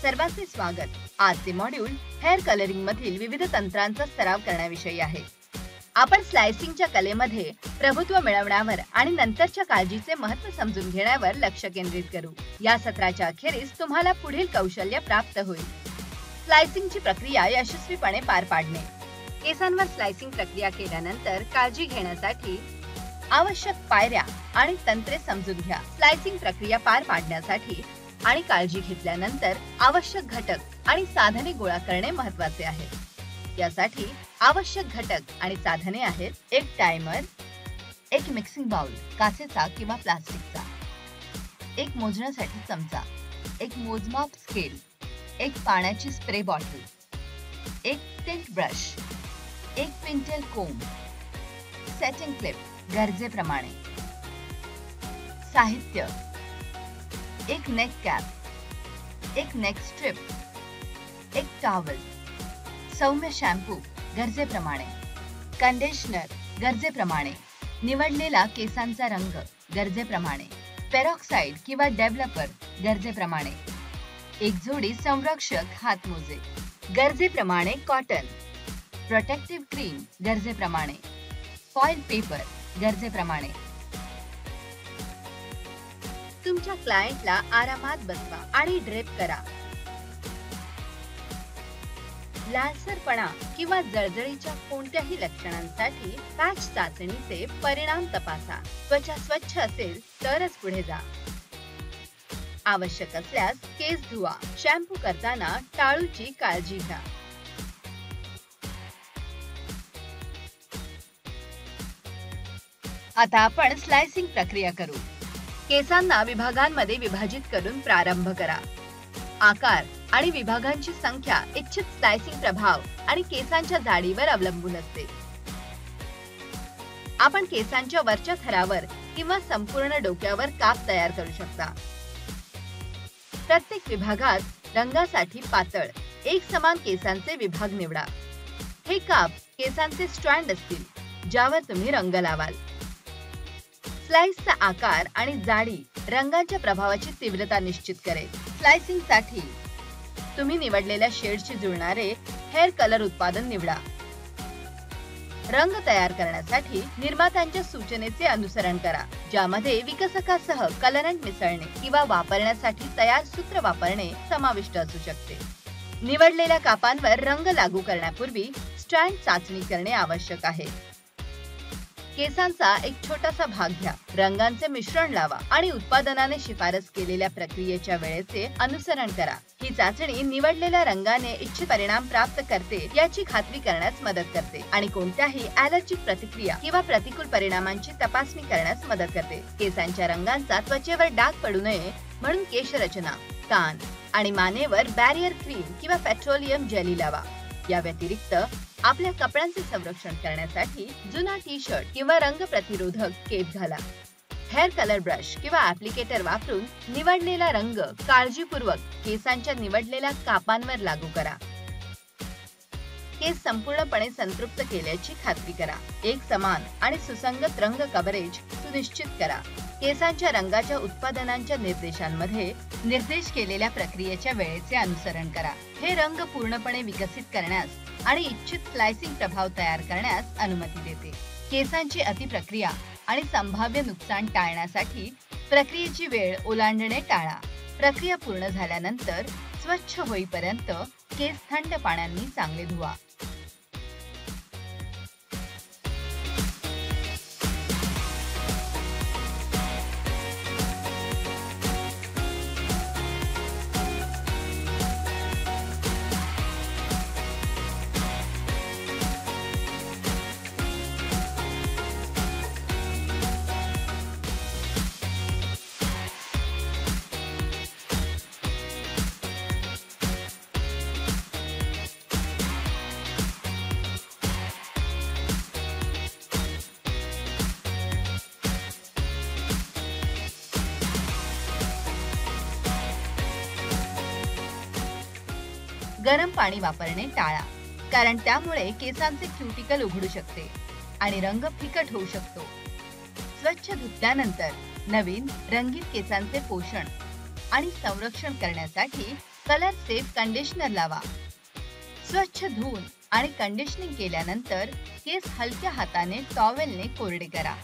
सर्वांचे स्वागत. आजचे मॉड्यूल हेअर कलरिंग मधील विविध तंत्रांचा सराव करण्याविषयी आहे. आपण स्लायसिंगच्या कलेमध्ये प्रभुत्व मिळवण्यावर आणि नंतरच्या काळजीचे महत्त्व समजून घेण्यावर लक्ष केंद्रित करू. या सत्राच्या अखेरीस तुम्हाला पुढील कौशल्य प्राप्त होईल. स्लायसिंगची प्रक्रिया यशस्वीपणे पार पाडणे. केसांवर स्लायसिंग प्रक्रिया केल्यानंतर काळजी घेण्यासाठी आवश्यक पायऱ्या आणि तंत्रे समजून घ्या. स्लायसिंग प्रक्रिया पार पाडण्यासाठी आणि काळजी घेतल्यानंतर आवश्यक घटक आणि साधने गोळा करणे महत्त्वाचे आहे. यासाठी आवश्यक घटक आणि साधने आहेत: एक टायमर, एक मिक्सिंग बाउल काचेचा किंवा प्लास्टिकचा, एक मोजण्यासाठी चमचा, एक मोजमाप स्केल, एक पाण्याची स्प्रे बॉटल, एक टिंट ब्रश, एक पिंटेल कोंब, सेटिंग क्लिप गरजेप्रमाणे. साहित्य: एक नेक कॅप, एक नेक स्ट्रिप, एक टॉवेल, सौम्य शॅम्पू गरजेप्रमाणे, कंडिशनर गरजेप्रमाणे, निवडलेला केसांचा रंग गरजेप्रमाणे, पेरॉक्साइड किंवा डेव्हलपर गरजेप्रमाणे, एक जोडी संरक्षक हातमोजे गरजेप्रमाणे, कॉटन, प्रोटेक्टिव्ह क्रीम गरजेप्रमाणे, फॉइल पेपर गरजेप्रमाणे. तुमच्या क्लायंटला आरामात बसवा आणि ड्रेप करा. लालसरपणा किंवा जळजळीच्या कोणत्याही लक्षणांसाठी पॅच चाचणीचे परिणाम तपासा. त्वचा स्वच्छ असेल तरच पुढे जा. आवश्यक असल्यास केस धुवा. शॅम्पू करताना टाळूची काळजी घ्या. आता आपण स्लायसिंग प्रक्रिया करू. केसांना विभागांमध्ये विभाजित करून प्रारंभ करा. आकार आणि विभागांची संख्या इच्छित स्लायसिंग प्रभाव आणि केसांच्या जाडीवर अवलंबून असते. आपण केसांच्या वरच्या थरावर किंवा संपूर्ण डोक्यावर काप तयार करू शकता. प्रत्येक विभागात रंगासाठी पातळ, एक समान केसांचे विभाग निवडा. हे काप केसांचे स्ट्रँड असतील ज्यावर तुम्ही रंग लावाल. स्लाइसचा आकार आणि जाडी रंगांच्या प्रभावाची तीव्रता निश्चित करेल. स्लायसिंगसाठी तुम्ही निवडलेल्या शेडशी जुळणारे हेअर कलर उत्पादन निवडा. रंग तयार करण्यासाठी निर्मात्यांच्या सूचनेचे अनुसरण करा, ज्यामध्ये विकसकासह कलरंट मिसळणे किंवा वापरण्यासाठी तयार सूत्र वापरणे समाविष्ट असू शकते. निवडलेल्या कापांवर रंग लागू करण्यापूर्वी स्ट्रँड चाचणी करणे आवश्यक आहे. केसांचा एक छोटासा भाग घ्या, रंगांचे मिश्रण लावा आणि उत्पादनाने शिफारस केलेल्या प्रक्रियेच्या वेळेचे अनुसरण करा. ही चाचणी निवडलेल्या रंगाने इच्छित परिणाम प्राप्त करते याची खात्री करण्यास मदत करते आणि कोणत्याही ॲलर्जिक प्रतिक्रिया किंवा प्रतिकूल परिणामांची तपासणी करण्यास मदत करते. केसांच्या रंगांचा त्वचेवर डाग पडू नये म्हणून केशरचना, कान आणि मानेवर बॅरियर क्रीम किंवा पेट्रोलियम जेली लावा. या व्यतिरिक्त आपल्या कपड्यांचे संरक्षण करण्यासाठी जुना टी-शर्ट किंवा रंग प्रतिरोधक केप घाला. हेअर कलर ब्रश किंवा ऍप्लिकेटर वापरून निवडलेला रंग काळजीपूर्वक केसांच्या निवडलेल्या कापांवर लागू करा. केस संपूर्णपणे संतृप्त केल्याची खात्री करा. एक समान आणि सुसंगत रंग कव्हरेज सुनिश्चित करा. केसांच्या रंगाच्या उत्पादनांच्या निर्देशांमध्ये निर्देश केलेल्या प्रक्रियेच्या वेळेचे अनुसरण करा. हे रंग पूर्णपणे विकसित करण्यास आणि इच्छित स्लायसिंग प्रभाव तयार करण्यास अनुमती देते. केसांची अतिप्रक्रिया आणि संभाव्य नुकसान टाळण्यासाठी प्रक्रियेची वेळ ओलांडणे टाळा. प्रक्रिया पूर्ण झाल्यानंतर स्वच्छ होईपर्यंत केस थंड पाण्याने चांगले धुवा. गरम पाणी वापरणे टाळा, कारण त्यामुळे केसांचे क्युटिकल उघडू शकते आणि रंग फिकट होऊ शकतो. स्वच्छ धुतल्यानंतर नवीन रंगीत केसांचे पोषण आणि संरक्षण करण्यासाठी कलर सेफ कंडिशनर लावा. स्वच्छ धुवून आणि कंडिशनिंग केल्यानंतर केस हलक्या हाताने टॉवेलने कोरडे करा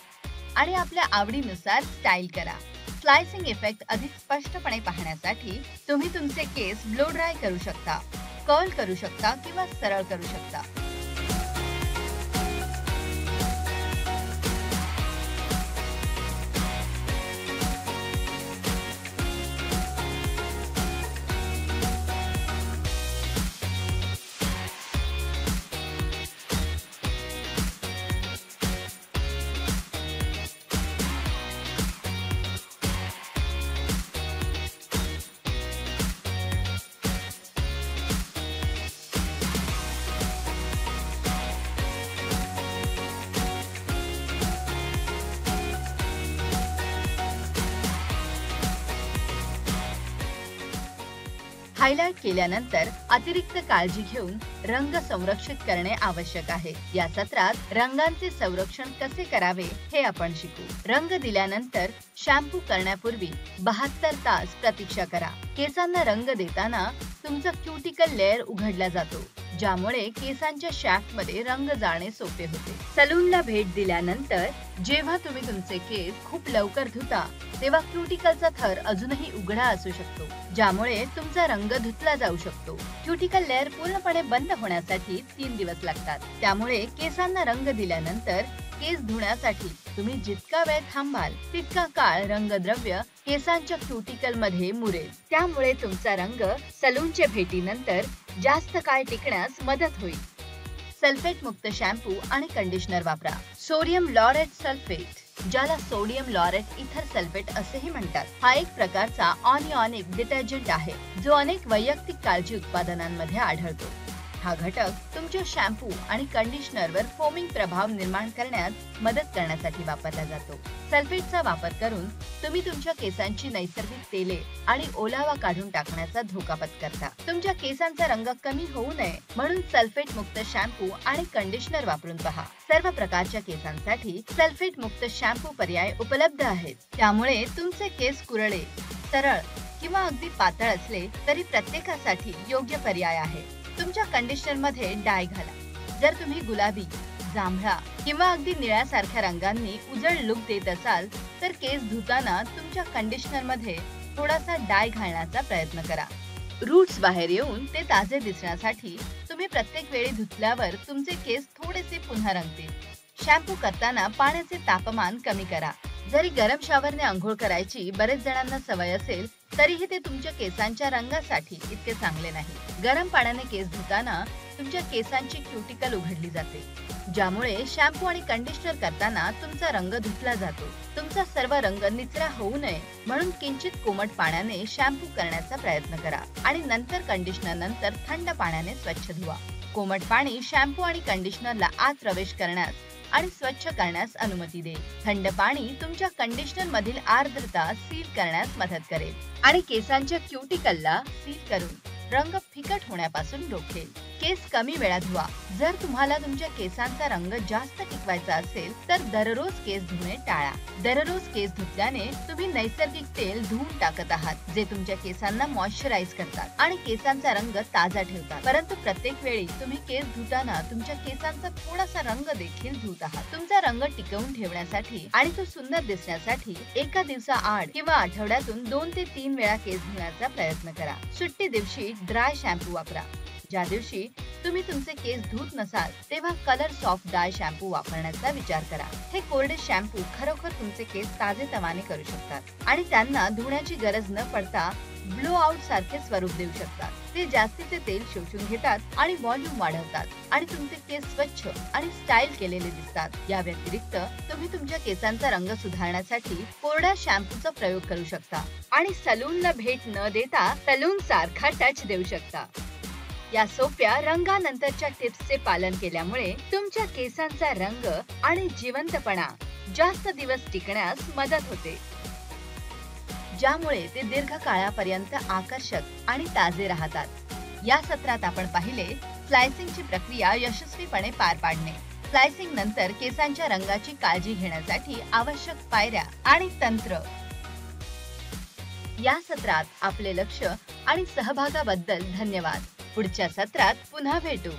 आणि आपल्या आवडीनुसार स्टाईल करा. स्लायसिंग इफेक्ट अधिक स्पष्टपणे पाहण्यासाठी तुम्ही तुमचे केस ब्लो ड्राय करू शकता, कर्ल करू शकता किंवा सरळ करू शकता. हायलाइट केल्यानंतर अतिरिक्त काळजी घेऊन रंग संरक्षित करणे आवश्यक आहे. या सत्रात रंगांचे संरक्षण कसे करावे हे आपण शिकू. रंग दिल्यानंतर शॅम्पू करण्यापूर्वी 72 तास प्रतीक्षा करा. केसांना रंग देताना तुमचा क्युटिकल लेयर उघडला जातो, ज्यामुळे केसांच्या शाफ्ट मध्ये रंग जाणे सोपे होते. सलूनला भेट दिल्यानंतर जेव्हा तुम्ही तुमचे केस खूप लवकर धुता तेव्हा क्युटिकलचा थर अजूनही उघडा असू शकतो, ज्यामुळे तुमचा रंग धुतला जाऊ शकतो. क्युटिकल लेयर पूर्णपणे बंद होण्यासाठी 3 दिवस लागतात. त्यामुळे केसांना रंग दिल्यानंतर केस धुण्यासाठी तुम्ही जितका वेळ थांबाल तितका काळ रंगद्रव्य केसांच्या क्युटिकल मध्ये मुरेल. त्यामुळे तुमचा रंग सलूनच्या भेटीनंतर जास्त काळ टिकण्यास मदत होईल. सल्फेट मुक्त शॅम्पू आणि कंडिशनर वापरा. सोडियम लॉरेट सल्फेट, ज्याला सोडियम लॉरेट इथर सल्फेट असेही म्हणतात, हा एक प्रकारचा ऑनिऑनिक डिटर्जंट आहे जो अनेक वैयक्तिक काळजी उत्पादनांमध्ये आढळतो. हा घटक तुमच्या शॅम्पू आणि कंडिशनरवर फोमिंग प्रभाव निर्माण करण्यात मदत करण्यासाठी वापरला जातो. सल्फेटचा वापर करून तुम्ही तुमच्या केसांची नैसर्गिक तेले आणि ओलावा काढून टाकण्याचा धोका पत्करता. तुमच्या केसांचा रंग कमी होऊ नये म्हणून सल्फेट मुक्त शॅम्पू आणि कंडिशनर वापरून पहा. सर्व प्रकारच्या केसांसाठी सल्फेट मुक्त शॅम्पू पर्याय उपलब्ध आहेत. त्यामुळे तुमचे केस कुरळे, सरळ किंवा अगदी पातळ असले तरी प्रत्येकासाठी योग्य पर्याय आहे. तुमच्या कंडिशनर मध्ये डाय घाला. जर तुम्ही गुलाबी, जांभळा किंवा अगदी निळ्यासारख्या रंगांनी उजळ लुक देत असाल तर केस धुताना तुमच्या कंडिशनर मध्ये थोडासा डाय घालण्याचा प्रयत्न करा. रूट्स बाहेर येऊन ते ताजे दिसण्यासाठी तुम्ही प्रत्येक वेळी धुतल्यावर तुमचे केस थोडेसे पुन्हा रंगतील. शॅम्पू करताना पाण्याचे तापमान कमी करा. जरी गरम शॉवरने आंघोळ करायची बरेच जणांना सवय असेल तरीही ते तुमच्या केसांच्या रंगासाठी इतके चांगले नाही. गरम पाण्याने केस धुताना तुमच्या केसांची क्युटिकल उघडली जाते, ज्यामुळे शॅम्पू आणि कंडिशनर करताना तुमचा रंग धुतला जातो. तुमचा सर्व रंग निचरा होऊ नये म्हणून किंचित कोमट पाण्याने शॅम्पू करण्याचा प्रयत्न करा आणि नंतर कंडिशनर नंतर थंड पाण्याने स्वच्छ धुवा. कोमट पाणी शॅम्पू आणि कंडिशनरला आत प्रवेश करण्यास आणि स्वच्छ करण्यास अनुमती देईल. थंड पाणी तुमच्या कंडिशनर मधील आर्द्रता सील करण्यास मदत करेल आणि केसांच्या क्युटिकलला सील करून रंग फिकट होण्यापासून रोखेल. केस कमी वेळा धुवा. जर तुम्हाला तुमच्या केसांचा रंग जास्त टिकवायचा असेल तर दररोज केस धुणे टाळा. दररोज केस धुतल्याने तुम्ही नैसर्गिक तेल धुवून टाकत आहात, जे तुमच्या केसांना मॉइश्चराइज करतात आणि केसांचा रंग ताजा ठेवतात. परंतु प्रत्येक वेळी तुम्ही केस धुताना तुमच्या केसांचा थोडासा रंग देखील धुत आहात. तुमचा रंग टिकवून ठेवण्यासाठी आणि तो सुंदर दिसण्यासाठी एका दिवसाआड किंवा आठवड्यातून 2 ते 3 वेळा केस धुण्याचा प्रयत्न करा. सुट्टी दिवशी ड्राय शॅम्पू वापरा. ज्या दिवशी तुम्ही तुमचे केस धुत नसाल तेव्हा कलर सॉफ्ट डाय शॅम्पू वापरण्याचा विचार करा. हे कोरडे शॅम्पू खरोखर तुमचे केस ताजेतवाने करू शकतात आणि त्यांना धुण्याची गरज न पडता ब्लो आउट सारखे स्वरूप देऊ शकतात. ते जास्तीचे तेल शोषून घेतात आणि व्हॉल्यूम वाढवतात आणि तुमचे केस स्वच्छ आणि स्टाईल केलेले दिसतात. या व्यतिरिक्त तुम्ही तुमच्या केसांचा रंग सुधारण्यासाठी कोरड्या शॅम्पूचा प्रयोग करू शकता आणि सलूनला भेट न देता सलून सारखा टच देऊ शकता. या सोप्या रंगानंतरच्या टिप्सचे पालन केल्यामुळे तुमच्या केसांचा रंग आणि जिवंतपणा जास्त दिवस टिकण्यास मदत होते, ज्यामुळे ते दीर्घकाळापर्यंत आकर्षक आणि ताजे राहतात. या सत्रात आपण पाहिले स्लायसिंगची प्रक्रिया यशस्वीपणे पार पाडणे. स्लायसिंग नंतर केसांच्या रंगाची काळजी घेण्यासाठी आवश्यक पायऱ्या आणि तंत्र. या सत्रात आपले लक्ष आणि सहभागाबद्दल धन्यवाद. पुढच्या सत्रात पुन्हा भेटू.